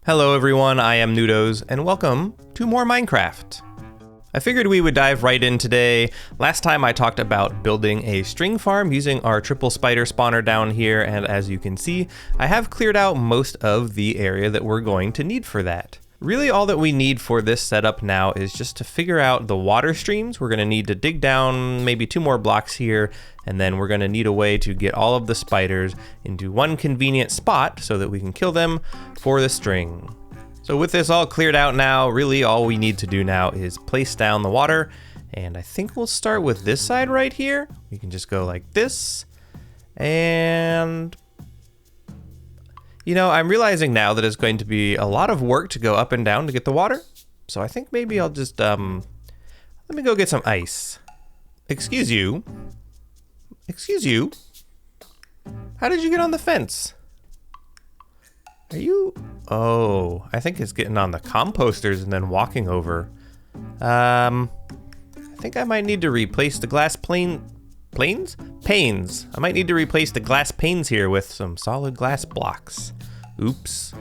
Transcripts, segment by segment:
Hello everyone, I am Nudos, and welcome to more Minecraft. I figured we would dive right in today. Last time I talked about building a string farm using our triple spider spawner down here, and as you can see, I have cleared out most of the area that we're going to need for that. Really all that we need for this setup now is just to figure out the water streams. We're going to need to dig down maybe 2 more blocks here, and then we're going to need a way to get all of the spiders into one convenient spot so that we can kill them for the string. So with this all cleared out now, really all we need to do now is place down the water, and I think we'll start with this side right here. We can just go like this, and you know, I'm realizing now that it's going to be a lot of work to go up and down to get the water. So I think maybe I'll just, let me go get some ice. Excuse you. Excuse you. How did you get on the fence? Are you? Oh, I think it's getting on the composters and then walking over. I think I might need to replace the glass panes? I might need to replace the glass panes here with some solid glass blocks. Oops.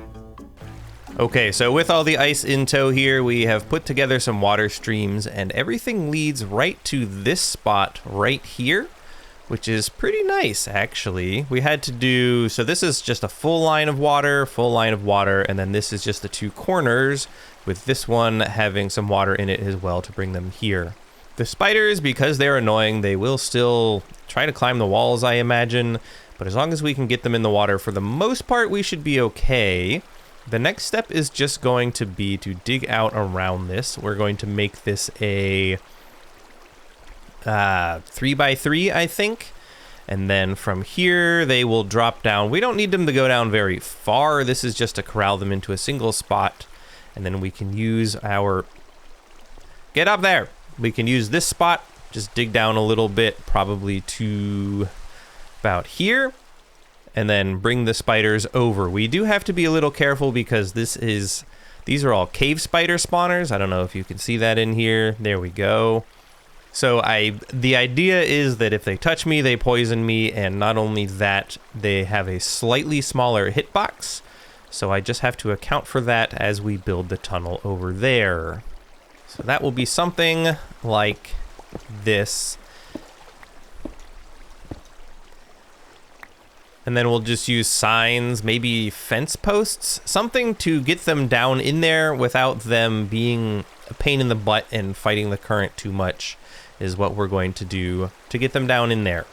Okay, so with all the ice in tow here, we have put together some water streams, and everything leads right to this spot right here, which is pretty nice, actually. We had to do, so this is just a full line of water, and then this is just the 2 corners, with this one having some water in it as well to bring them here. The spiders, because they're annoying, they will still try to climb the walls, I imagine, but as long as we can get them in the water, for the most part, we should be okay. The next step is just going to be to dig out around this. We're going to make this a 3x3, I think. And then from here, they will drop down. We don't need them to go down very far. This is just to corral them into a single spot. And then we can use our... Get up there! We can use this spot, just dig down a little bit, probably to about here, and then bring the spiders over. We do have to be a little careful because these are all cave spider spawners. I don't know if you can see that in here. There we go. So the idea is that if they touch me, they poison me, and not only that, they have a slightly smaller hitbox. So I just have to account for that as we build the tunnel over there. So that will be something like this. And then we'll just use signs, maybe fence posts, something to get them down in there without them being a pain in the butt and fighting the current too much is what we're going to do to get them down in there.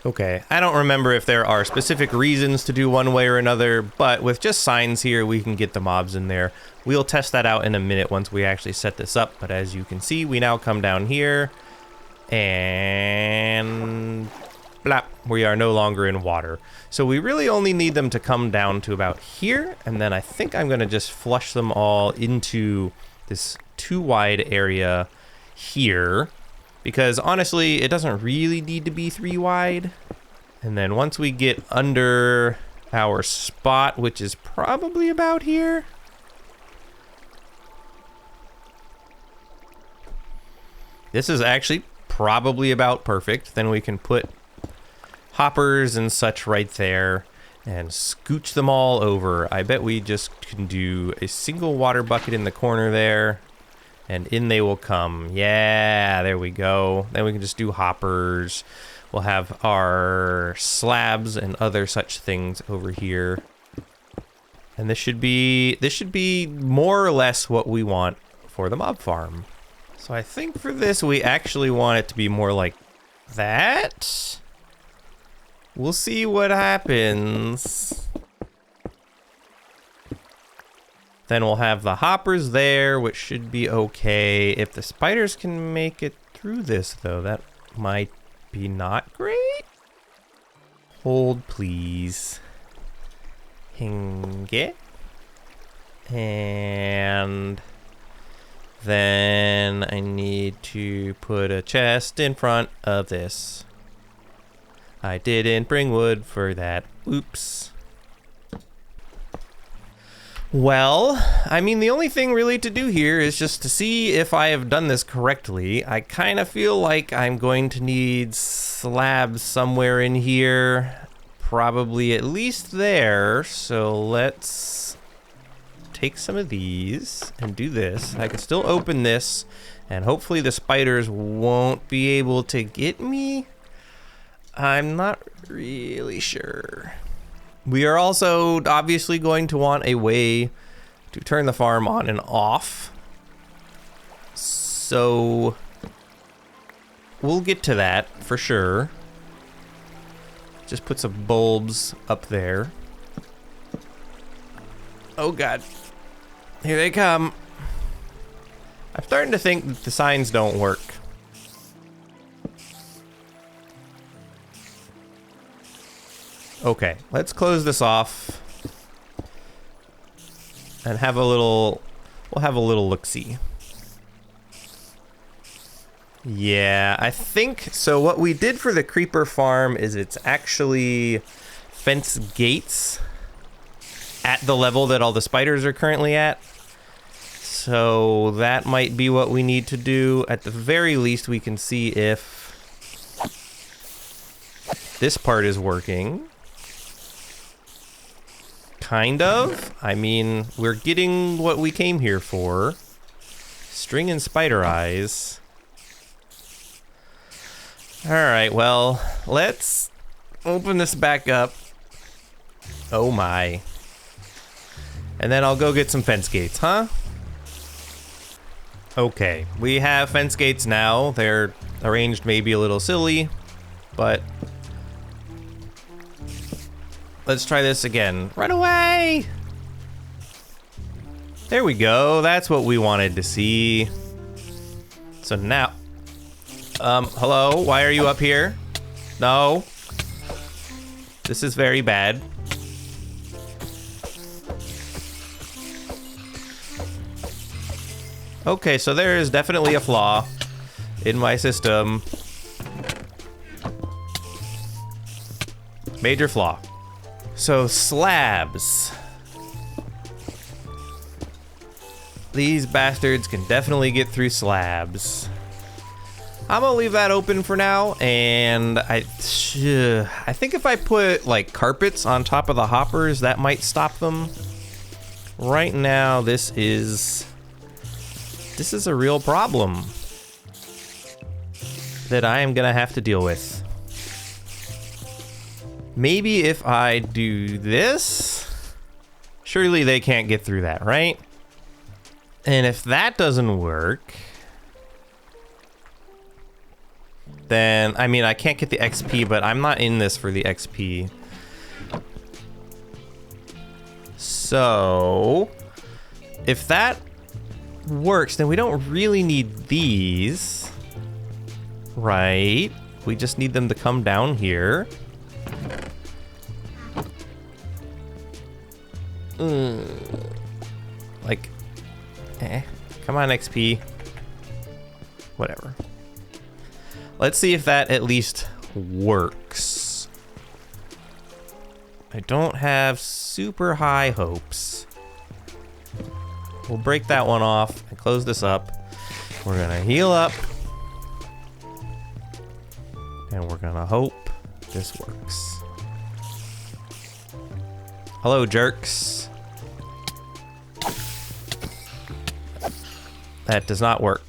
Okay, I don't remember if there are specific reasons to do one way or another, but with just signs here, we can get the mobs in there. We'll test that out in a minute once we actually set this up, but as you can see, we now come down here, and blap, we are no longer in water. So we really only need them to come down to about here, and then I think I'm gonna just flush them all into this 2 wide area here, because honestly, it doesn't really need to be 3 wide. And then once we get under our spot, which is probably about here. This is actually probably about perfect. Then we can put hoppers and such right there and scooch them all over. I bet we just can do a single water bucket in the corner there. And in they will come. Yeah, there we go. Then we can just do hoppers. We'll have our slabs and other such things over here. And this should be more or less what we want for the mob farm. So I think for this, we actually want it to be more like that. We'll see what happens. Then we'll have the hoppers there, which should be okay. If the spiders can make it through this, though, that might be not great. Hold, please. Hinge. And then I need to put a chest in front of this. I didn't bring wood for that. Oops. Well, I mean, the only thing really to do here is just to see if I have done this correctly. I kind of feel like I'm going to need slabs somewhere in here, probably at least there. So let's take some of these and do this. I can still open this, and hopefully the spiders won't be able to get me. I'm not really sure. We are also obviously going to want a way to turn the farm on and off. So we'll get to that for sure. Just put some bulbs up there. Oh God, here they come. I'm starting to think that the signs don't work. Okay, let's close this off and have a little, we'll have a little look-see. Yeah, I think, so what we did for the creeper farm is it's actually fence gates at the level that all the spiders are currently at. So that might be what we need to do. At the very least, we can see if this part is working. Kind of. I mean, we're getting what we came here for. String and spider eyes. Alright, well, let's open this back up. Oh my. And then I'll go get some fence gates, huh? Okay, we have fence gates now. They're arranged maybe a little silly, but let's try this again. Run away! There we go. That's what we wanted to see. So now, hello? Why are you up here? No. This is very bad. Okay, so there is definitely a flaw in my system. Major flaw. So slabs. These bastards can definitely get through slabs. I'm gonna leave that open for now, and I think if I put like carpets on top of the hoppers, that might stop them. Right now, this is a real problem that I am gonna have to deal with. Maybe if I do this, surely they can't get through that, right? And if that doesn't work, then, I mean, I can't get the XP, but I'm not in this for the XP. So, if that works, then we don't really need these, right? We just need them to come down here. Like, come on, XP. Whatever. Let's see if that at least works. I don't have super high hopes. We'll break that one off and close this up. We're gonna heal up. And we're gonna hope this works. Hello, jerks. That does not work.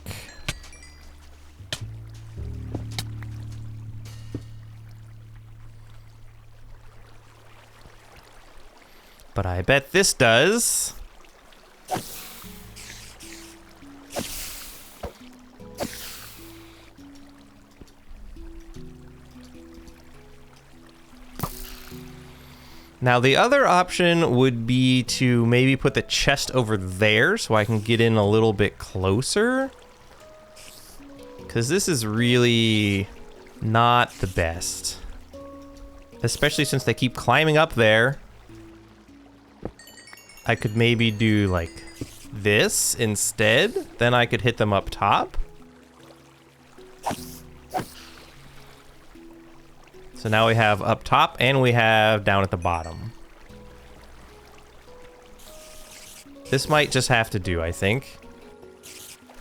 But I bet this does. Now the other option would be to maybe put the chest over there so I can get in a little bit closer. Because this is really not the best. Especially since they keep climbing up there. I could maybe do like this instead. Then I could hit them up top. So now we have up top and we have down at the bottom. This might just have to do, I think.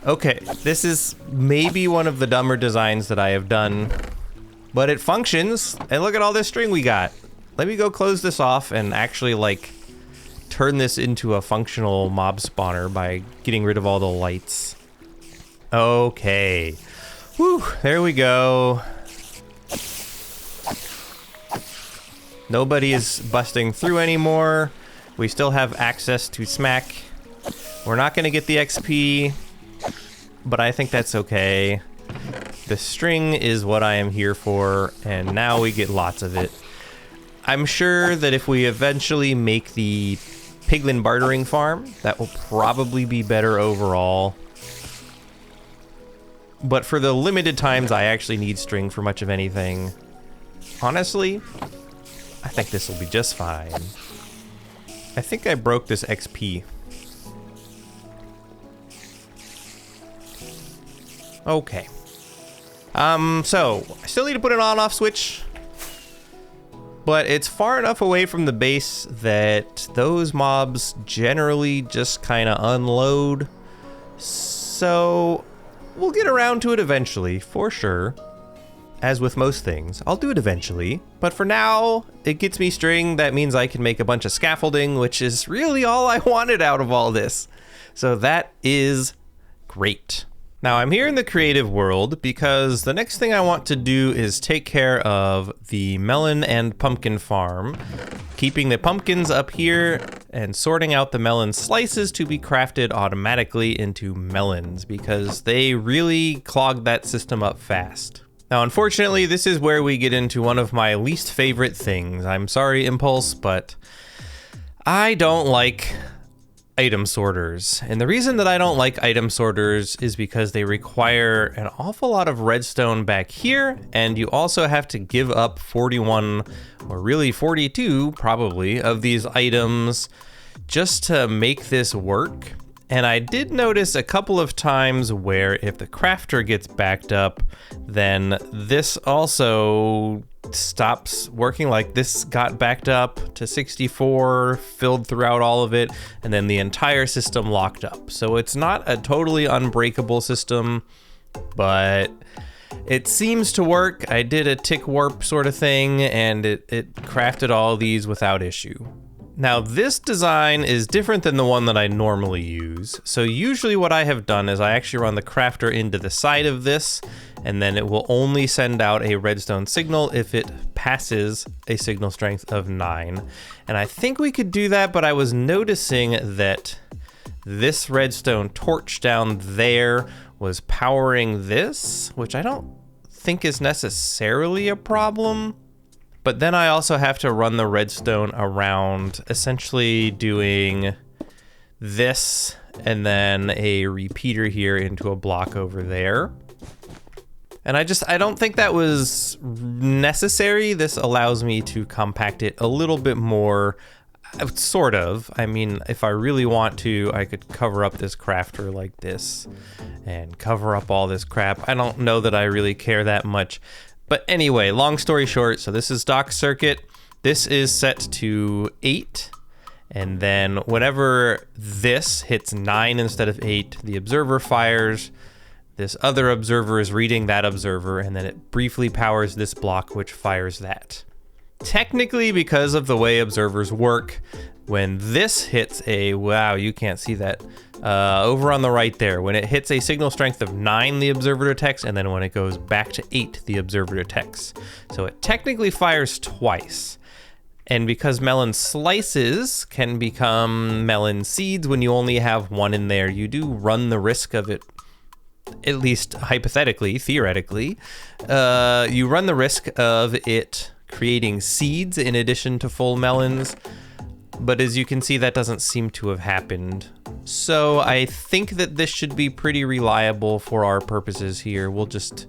Okay, this is maybe one of the dumber designs that I have done, but it functions. And look at all this string we got. Let me go close this off and actually like turn this into a functional mob spawner by getting rid of all the lights. Okay. Whew, there we go. Nobody is busting through anymore. We still have access to smack. We're not going to get the XP, but I think that's okay. The string is what I am here for, and now we get lots of it. I'm sure that if we eventually make the piglin bartering farm, that will probably be better overall. But for the limited times I actually need string for much of anything, honestly, I think this will be just fine. I think I broke this XP. Okay. So I still need to put an on-off switch, but it's far enough away from the base that those mobs generally just kind of unload. So we'll get around to it eventually, for sure. As with most things, I'll do it eventually. But for now, it gets me string. That means I can make a bunch of scaffolding, which is really all I wanted out of all this. So that is great. Now I'm here in the creative world because the next thing I want to do is take care of the melon and pumpkin farm, keeping the pumpkins up here and sorting out the melon slices to be crafted automatically into melons because they really clog that system up fast. Now, unfortunately, this is where we get into one of my least favorite things. I'm sorry, Impulse, but I don't like item sorters. And the reason that I don't like item sorters is because they require an awful lot of redstone back here, and you also have to give up 41, or really 42 probably, of these items just to make this work. And I did notice a couple of times where if the crafter gets backed up, then this also stops working. Like this got backed up to 64, filled throughout all of it, and then the entire system locked up. So it's not a totally unbreakable system, but it seems to work. I did a tick warp sort of thing, and it crafted all these without issue. Now this design is different than the one that I normally use. So usually what I have done is I actually run the crafter into the side of this, and then it will only send out a redstone signal if it passes a signal strength of 9. And I think we could do that, but I was noticing that this redstone torch down there was powering this, which I don't think is necessarily a problem. But then I also have to run the redstone around, essentially doing this and then a repeater here into a block over there. And I don't think that was necessary. This allows me to compact it a little bit more, sort of. I mean, if I really want to, I could cover up this crafter like this and cover up all this crap. I don't know that I really care that much. But anyway, long story short, so this is Doc's circuit. This is set to 8. And then whenever this hits 9 instead of 8, the observer fires. This other observer is reading that observer, and then it briefly powers this block, which fires that. Technically, because of the way observers work, when this hits a, wow, you can't see that, over on the right there, when it hits a signal strength of 9, the observer detects, and then when it goes back to 8, the observer detects. So it technically fires twice. And because melon slices can become melon seeds when you only have one in there, you do run the risk of it, at least hypothetically, theoretically, you run the risk of it creating seeds in addition to full melons. But as you can see, that doesn't seem to have happened. So I think that this should be pretty reliable for our purposes here. We'll just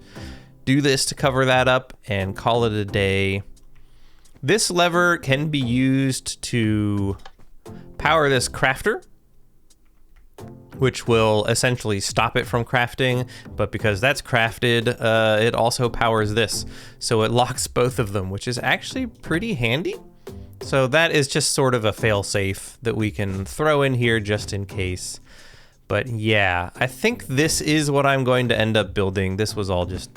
do this to cover that up and call it a day. This lever can be used to power this crafter, which will essentially stop it from crafting, but because that's crafted, it also powers this. So it locks both of them, which is actually pretty handy. So that is just sort of a fail-safe that we can throw in here just in case. But yeah, I think this is what I'm going to end up building. This was all just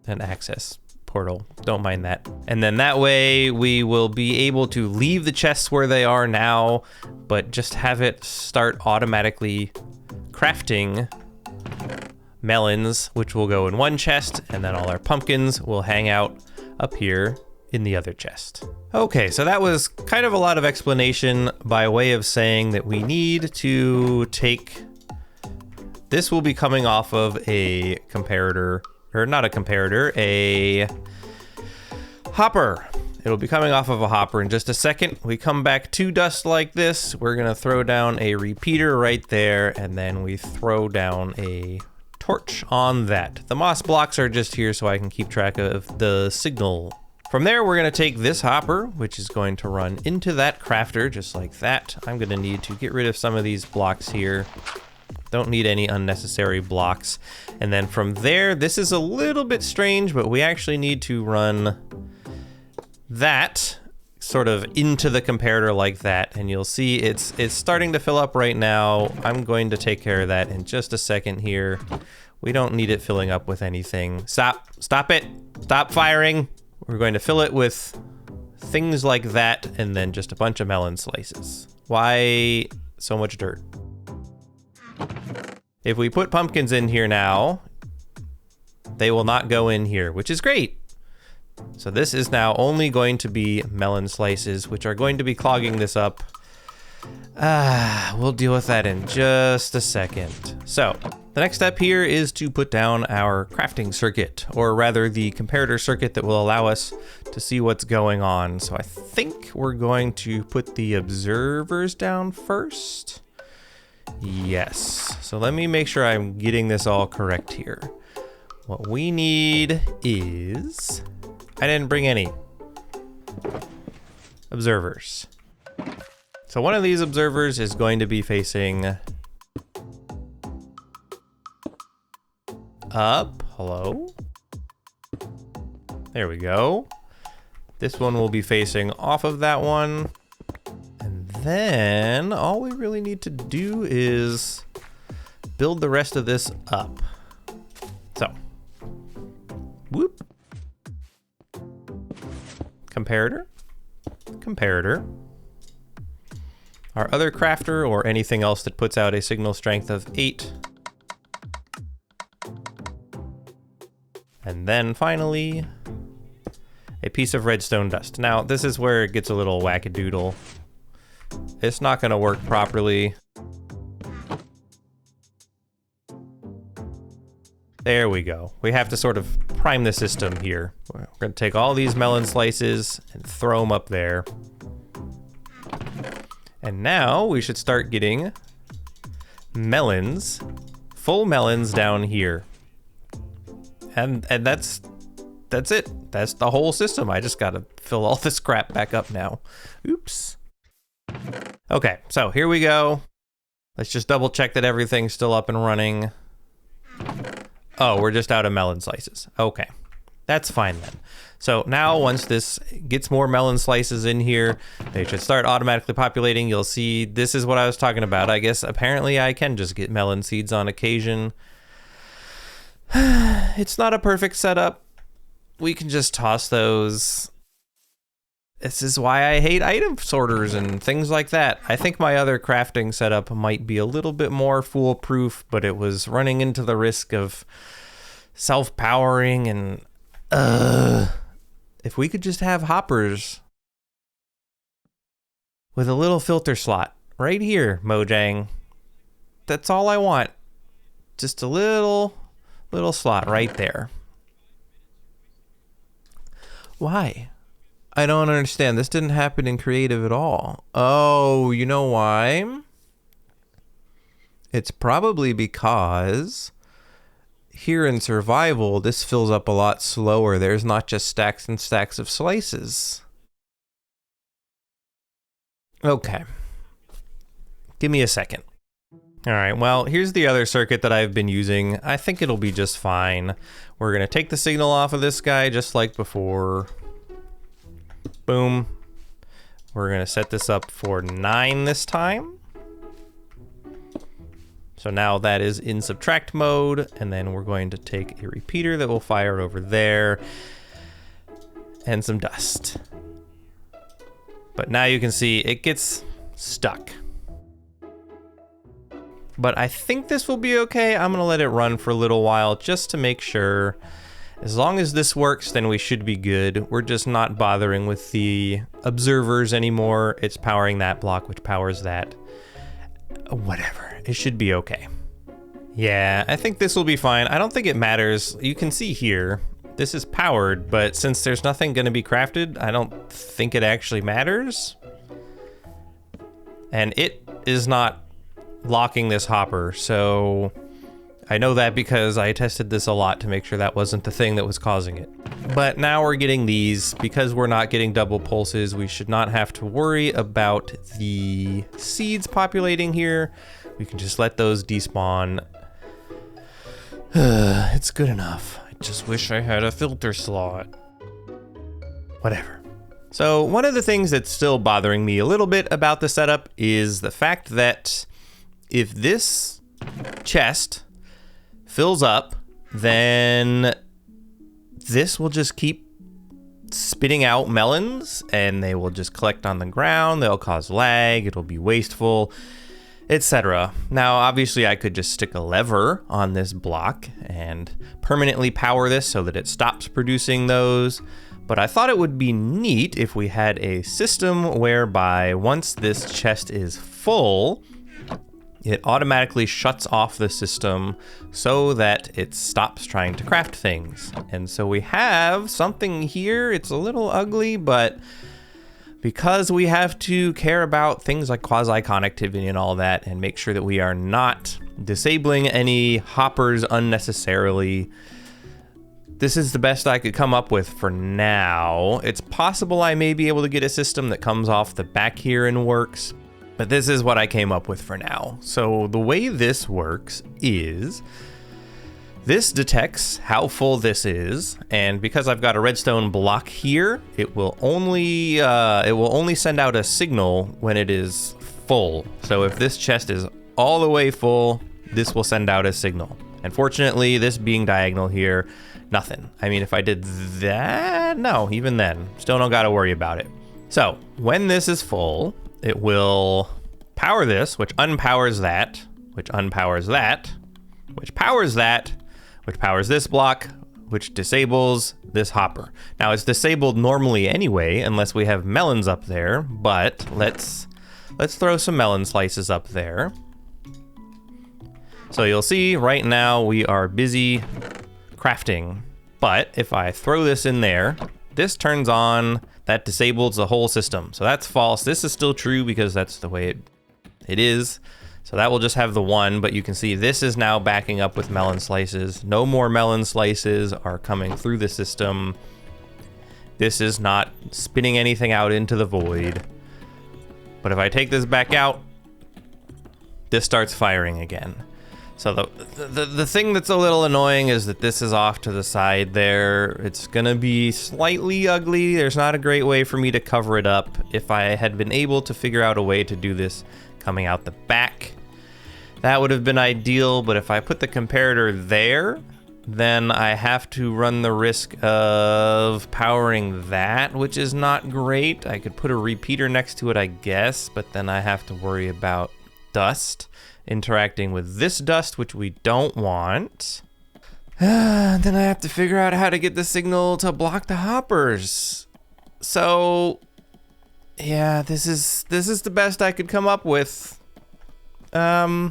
an access portal. Don't mind that. And then that way we will be able to leave the chests where they are now, but just have it start automatically crafting melons, which will go in one chest, and then all our pumpkins will hang out up here in the other chest. Okay, so that was kind of a lot of explanation by way of saying that we need to take, this will be coming off of a comparator, or not a comparator, a hopper. It'll be coming off of a hopper in just a second. We come back to dust like this. We're gonna throw down a repeater right there, and then we throw down a torch on that. The moss blocks are just here so I can keep track of the signal. From there, we're gonna take this hopper, which is going to run into that crafter, just like that. I'm gonna need to get rid of some of these blocks here. Don't need any unnecessary blocks. And then from there, this is a little bit strange, but we actually need to run that sort of into the comparator like that. And you'll see it's starting to fill up right now. I'm going to take care of that in just a second here. We don't need it filling up with anything. Stop it, stop firing. We're going to fill it with things like that and then just a bunch of melon slices. Why so much dirt? If we put pumpkins in here now, they will not go in here, which is great. So this is now only going to be melon slices, which are going to be clogging this up. We'll deal with that in just a second. So the next step here is to put down our crafting circuit, or rather the comparator circuit that will allow us to see what's going on. So I think we're going to put the observers down first. Yes. So let me make sure I'm getting this all correct here. What we need is, I didn't bring any observers. So one of these observers is going to be facing up. Hello? There we go. This one will be facing off of that one. And then all we really need to do is build the rest of this up. So, whoop. Comparator. Comparator. Our other crafter, or anything else that puts out a signal strength of 8. And then finally, a piece of redstone dust. Now, this is where it gets a little wackadoodle. It's not gonna work properly. There we go. We have to sort of prime the system here. We're gonna take all these melon slices and throw them up there. And now we should start getting melons, full melons down here. And that's it. That's the whole system. I just gotta fill all this crap back up now. Oops. Okay, so here we go. Let's just double check that everything's still up and running. Oh, we're just out of melon slices. Okay, that's fine then. So now once this gets more melon slices in here, they should start automatically populating. You'll see this is what I was talking about. I guess apparently I can just get melon seeds on occasion. It's not a perfect setup. We can just toss those. This is why I hate item sorters and things like that. I think my other crafting setup might be a little bit more foolproof, but it was running into the risk of self-powering and if we could just have hoppers with a little filter slot right here, Mojang. That's all I want. Just a little slot right there. Why? I don't understand. This didn't happen in creative at all. Oh, you know why? It's probably because here in survival, this fills up a lot slower. There's not just stacks and stacks of slices. Okay. Give me a second. All right, well, here's the other circuit that I've been using. I think it'll be just fine. We're gonna take the signal off of this guy just like before. Boom. We're gonna set this up for 9 this time. So now that is in subtract mode, and then we're going to take a repeater that will fire over there. and some dust. But now you can see it gets stuck. But I think this will be okay. I'm gonna let it run for a little while just to make sure. As long as this works, then we should be good. We're just not bothering with the observers anymore. It's powering that block, which powers that. Whatever, it should be okay. Yeah, I think this will be fine. I don't think it matters. You can see here, this is powered, but since there's nothing gonna be crafted, I don't think it actually matters. And it is not locking this hopper, so I know that because I tested this a lot to make sure that wasn't the thing that was causing it. But now we're getting these. Because we're not getting double pulses, we should not have to worry about the seeds populating here. We can just let those despawn. It's good enough. I just wish I had a filter slot. Whatever. So one of the things that's still bothering me a little bit about the setup is the fact that if this chest fills up, then this will just keep spitting out melons and they will just collect on the ground. They'll cause lag, it'll be wasteful, etc. Now, obviously I could just stick a lever on this block and permanently power this so that it stops producing those. But I thought it would be neat if we had a system whereby once this chest is full, it automatically shuts off the system so that it stops trying to craft things. And so we have something here. It's a little ugly, but because we have to care about things like quasi-connectivity and all that and make sure that we are not disabling any hoppers unnecessarily, this is the best I could come up with for now. It's possible I may be able to get a system that comes off the back here and works, but this is what I came up with for now. So the way this works is this detects how full this is, and because I've got a redstone block here, it will only send out a signal when it is full. So if this chest is all the way full, this will send out a signal. Unfortunately, this being diagonal here, nothing. I mean, if I did that, no, even then, still don't gotta worry about it. So when this is full, it will power this, which unpowers that, which unpowers that, which powers that, which powers this block, which disables this hopper. Now it's disabled normally anyway, unless we have melons up there, but let's throw some melon slices up there. So you'll see right now we are busy crafting, but if I throw this in there, this turns on, that disables the whole system. So that's false. This is still true because that's the way it is. So that will just have the one, but you can see this is now backing up with melon slices. No more melon slices are coming through the system. This is not spitting anything out into the void. But if I take this back out, this starts firing again. So the thing that's a little annoying is that this is off to the side there. It's gonna be slightly ugly. There's not a great way for me to cover it up. If I had been able to figure out a way to do this coming out the back, that would have been ideal. But if I put the comparator there, then I have to run the risk of powering that, which is not great. I could put a repeater next to it, I guess, but then I have to worry about dust interacting with this dust, which we don't want. Then I have to figure out how to get the signal to block the hoppers. So yeah, this is the best I could come up with. Yeah.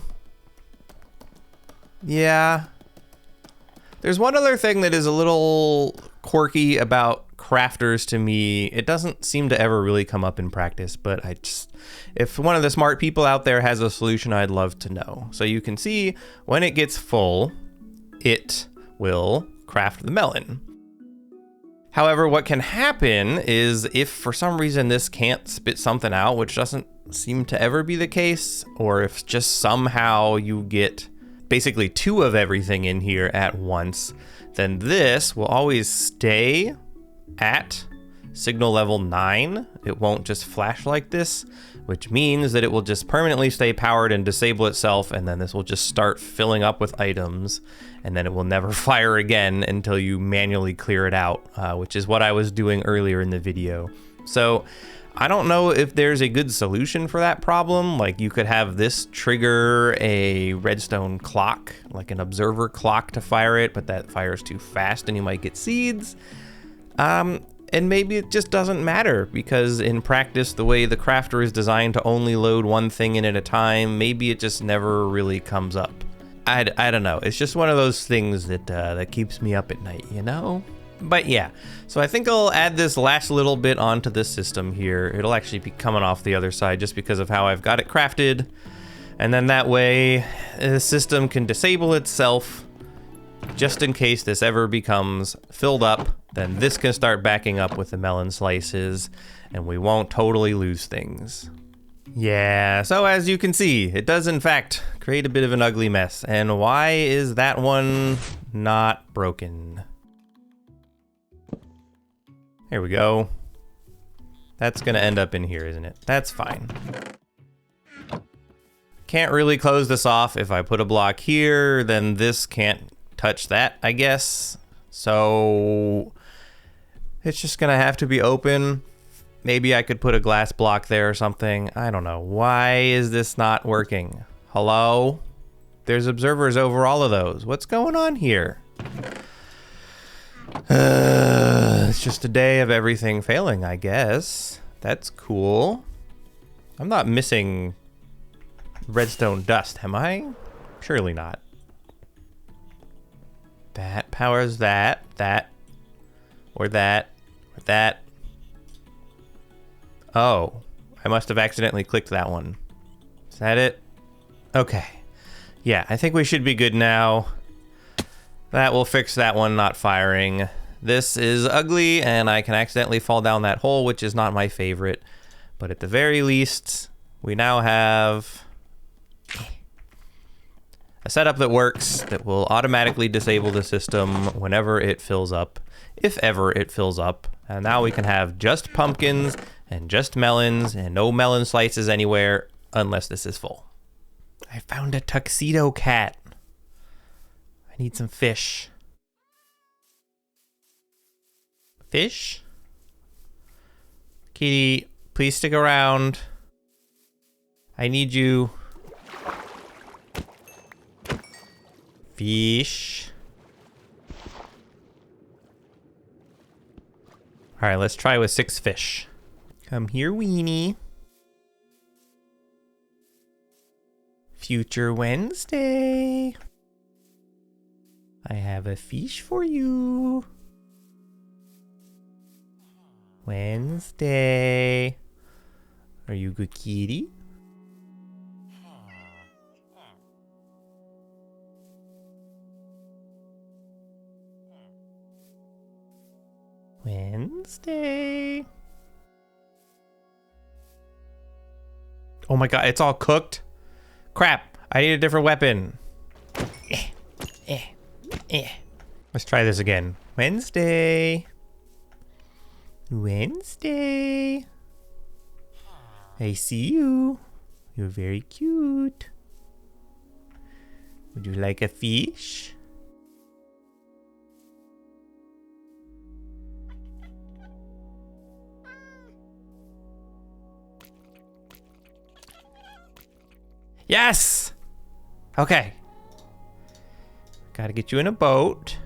There's one other thing that is a little quirky about crafters to me. It doesn't seem to ever really come up in practice, but if one of the smart people out there has a solution, I'd love to know. So you can see when it gets full, it will craft the melon. However, what can happen is if for some reason this can't spit something out, which doesn't seem to ever be the case, or if just somehow you get basically 2 of everything in here at once, then this will always stay at signal level 9. It won't just flash like this, which means that it will just permanently stay powered and disable itself, and then this will just start filling up with items, and then it will never fire again until you manually clear it out, which is what I was doing earlier in the video. So I don't know if there's a good solution for that problem. Like, you could have this trigger a redstone clock, like an observer clock to fire it, but that fires too fast and you might get seeds. And maybe it just doesn't matter, because in practice, the way the crafter is designed to only load one thing in at a time, maybe it just never really comes up. I don't know. It's just one of those things that that keeps me up at night, you know? But yeah, so I think I'll add this last little bit onto this system here. It'll actually be coming off the other side just because of how I've got it crafted. And then that way, the system can disable itself just in case this ever becomes filled up. Then this can start backing up with the melon slices, and we won't totally lose things. Yeah, so as you can see, it does in fact create a bit of an ugly mess. And why is that one not broken? There we go. That's gonna end up in here, isn't it? That's fine. Can't really close this off. If I put a block here, then this can't touch that, I guess. So it's just gonna have to be open. Maybe I could put a glass block there or something. I don't know. Why is this not working? Hello? There's observers over all of those. What's going on here? It's just a day of everything failing, I guess. That's cool. I'm not missing redstone dust, am I? Surely not. That powers that, or that. Oh, I must have accidentally clicked that one. Is that it? Okay. Yeah, I think we should be good now. That will fix that one not firing. This is ugly, and I can accidentally fall down that hole, which is not my favorite. But at the very least, we now have a setup that works, that will automatically disable the system whenever it fills up, if ever it fills up. And now we can have just pumpkins and just melons and no melon slices anywhere unless this is full. I found a tuxedo cat. I need some fish. Fish? Kitty, please stick around. I need you. Fish. All right, let's try with 6 fish. Come here, weenie. Future Wednesday. I have a fish for you. Wednesday. Are you good kitty? Wednesday. Oh my god, it's all cooked. Crap, I need a different weapon. Let's try this again. Wednesday. Wednesday. I see you. You're very cute. Would you like a fish? Yes! Okay. Gotta get you in a boat.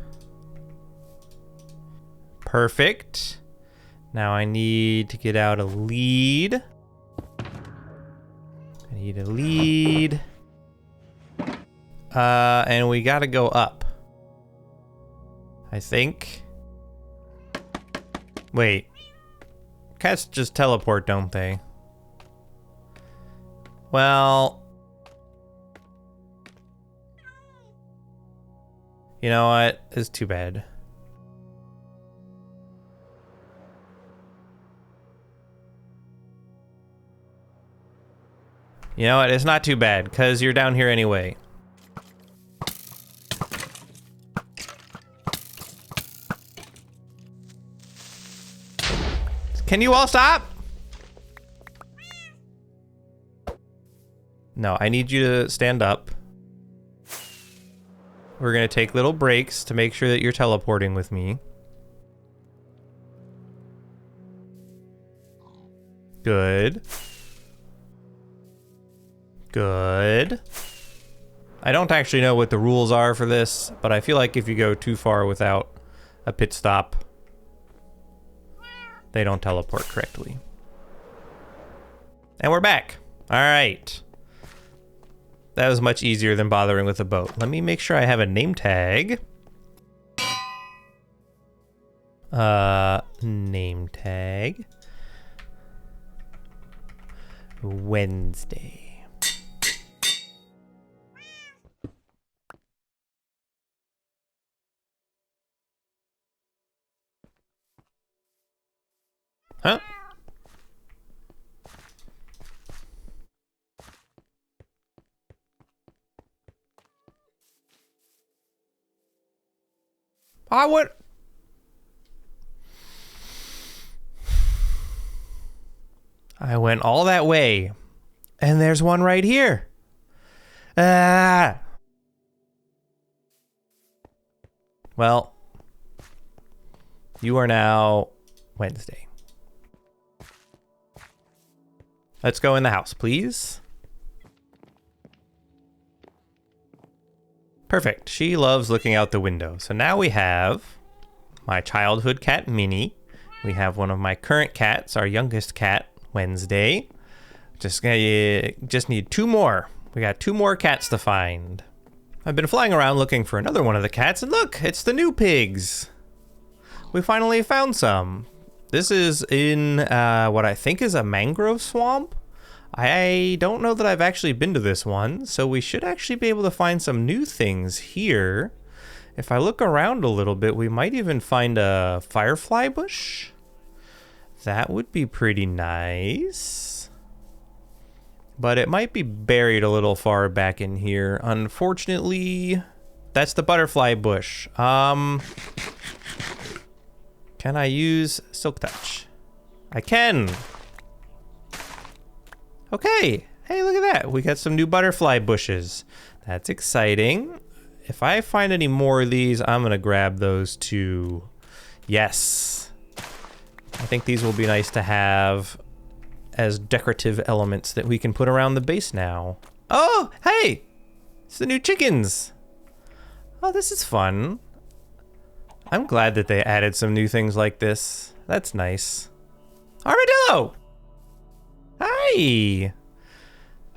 Perfect. Now I need to get out a lead. I need a lead. And we gotta go up. I think. Wait. Cats just teleport, don't they? Well... You know what? It's too bad. You know what? It's not too bad, because you're down here anyway. Can you all stop? No, I need you to stand up. We're gonna take little breaks to make sure that you're teleporting with me. Good. Good. I don't actually know what the rules are for this, but I feel like if you go too far without a pit stop, they don't teleport correctly. And we're back. All right. That was much easier than bothering with a boat. Let me make sure I have a name tag. Name tag. Wednesday. Huh? I would. I went all that way, and there's one right here. Ah. Well, you are now Wednesday. Let's go in the house, please. Perfect. She loves looking out the window. So now we have my childhood cat, Minnie. We have one of my current cats, our youngest cat, Wednesday. Just need 2 more. We got 2 more cats to find. I've been flying around looking for another one of the cats, and look, it's the new pigs. We finally found some. This is in what I think is a mangrove swamp. I don't know that I've actually been to this one, so we should actually be able to find some new things here. If I look around a little bit, we might even find a firefly bush. That would be pretty nice. But it might be buried a little far back in here. Unfortunately, that's the butterfly bush. Can I use Silk Touch? I can. Okay. Hey, look at that. We got some new butterfly bushes. That's exciting. If I find any more of these, I'm going to grab those too. Yes. I think these will be nice to have as decorative elements that we can put around the base now. Oh, hey! It's the new chickens. Oh, this is fun. I'm glad that they added some new things like this. That's nice. Armadillo! Hi!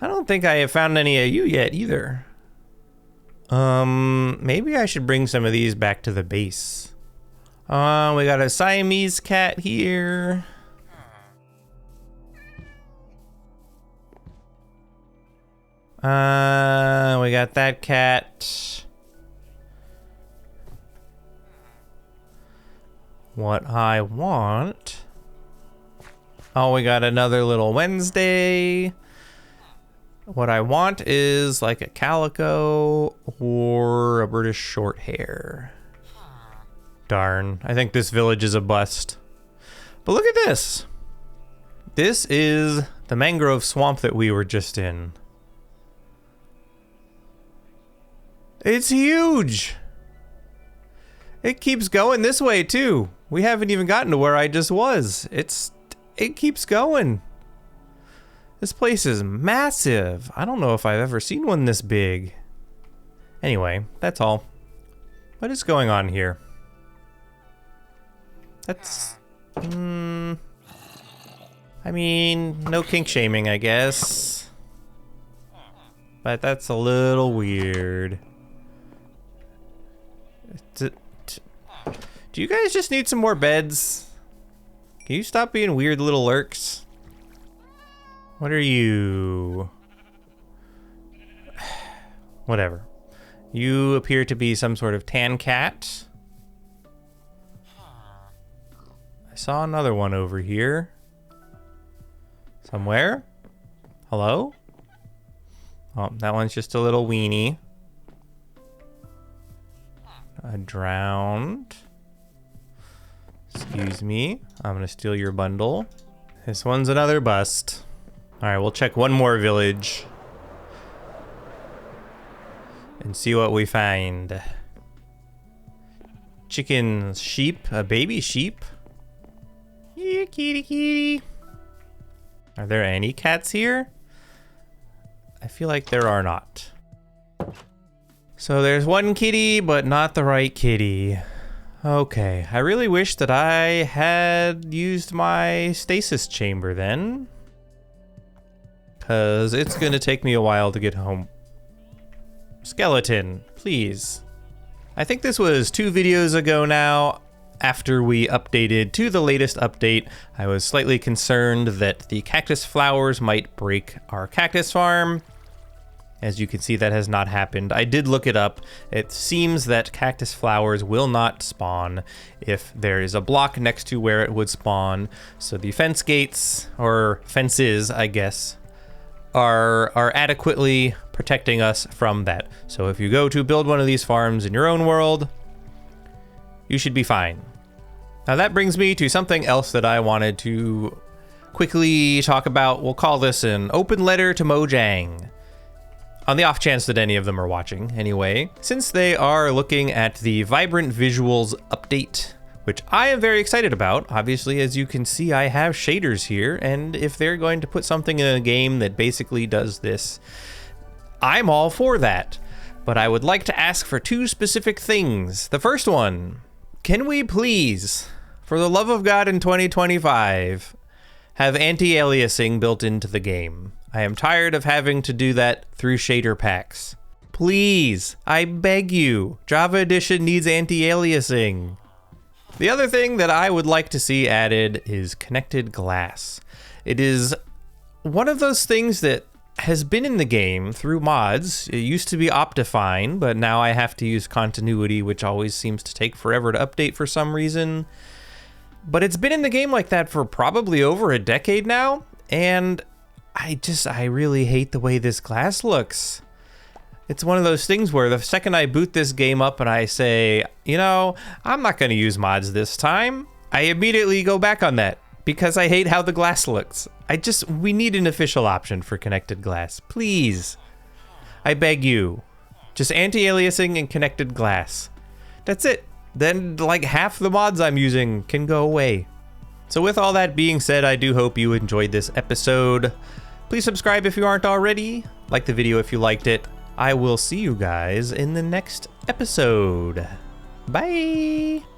I don't think I have found any of you yet either. Maybe I should bring some of these back to the base. We got a Siamese cat here. We got that cat. What I want... Oh, we got another little Wednesday. What I want is like a calico or a British short hair. Darn, I think this village is a bust. But look at this. This is the mangrove swamp that we were just in. It's huge. It keeps going this way too. We haven't even gotten to where I just was. It keeps going. This place is massive. I don't know if I've ever seen one this big. Anyway, that's all. What is going on here? That's... I mean, no kink shaming, I guess. But that's a little weird. Do you guys just need some more beds? Can you stop being weird little lurks? What are you? Whatever. You appear to be some sort of tan cat. I saw another one over here. Somewhere? Hello? Oh, that one's just a little weenie. I drowned. Excuse me. I'm gonna steal your bundle. This one's another bust. Alright, we'll check one more village. and see what we find. Chicken, sheep, a baby sheep. Yeah, kitty kitty. Are there any cats here? I feel like there are not. So there's one kitty, but not the right kitty. Okay, I really wish that I had used my stasis chamber then. Cause it's gonna take me a while to get home. Skeleton, please. I think this was 2 videos ago now. After we updated to the latest update, I was slightly concerned that the cactus flowers might break our cactus farm. As you can see, that has not happened. I did look it up. It seems that cactus flowers will not spawn if there is a block next to where it would spawn. So the fence gates, or fences, I guess, are adequately protecting us from that. So if you go to build one of these farms in your own world, you should be fine. Now that brings me to something else that I wanted to quickly talk about. We'll call this an open letter to Mojang. On the off chance that any of them are watching, anyway. Since they are looking at the Vibrant Visuals update, which I am very excited about. Obviously, as you can see, I have shaders here, and if they're going to put something in a game that basically does this, I'm all for that. But I would like to ask for 2 specific things. The first one, can we please, for the love of God in 2025, have anti-aliasing built into the game? I am tired of having to do that through shader packs. Please, I beg you, Java Edition needs anti-aliasing. The other thing that I would like to see added is connected glass. It is one of those things that has been in the game through mods. It used to be Optifine, but now I have to use continuity, which always seems to take forever to update for some reason. But it's been in the game like that for probably over a decade now, and I really hate the way this glass looks. It's one of those things where the second I boot this game up and I say, you know, I'm not going to use mods this time, I immediately go back on that because I hate how the glass looks. We need an official option for connected glass. Please. I beg you. Just anti-aliasing and connected glass. That's it. Then like half the mods I'm using can go away. So with all that being said, I do hope you enjoyed this episode. Please subscribe if you aren't already. Like the video if you liked it. I will see you guys in the next episode. Bye!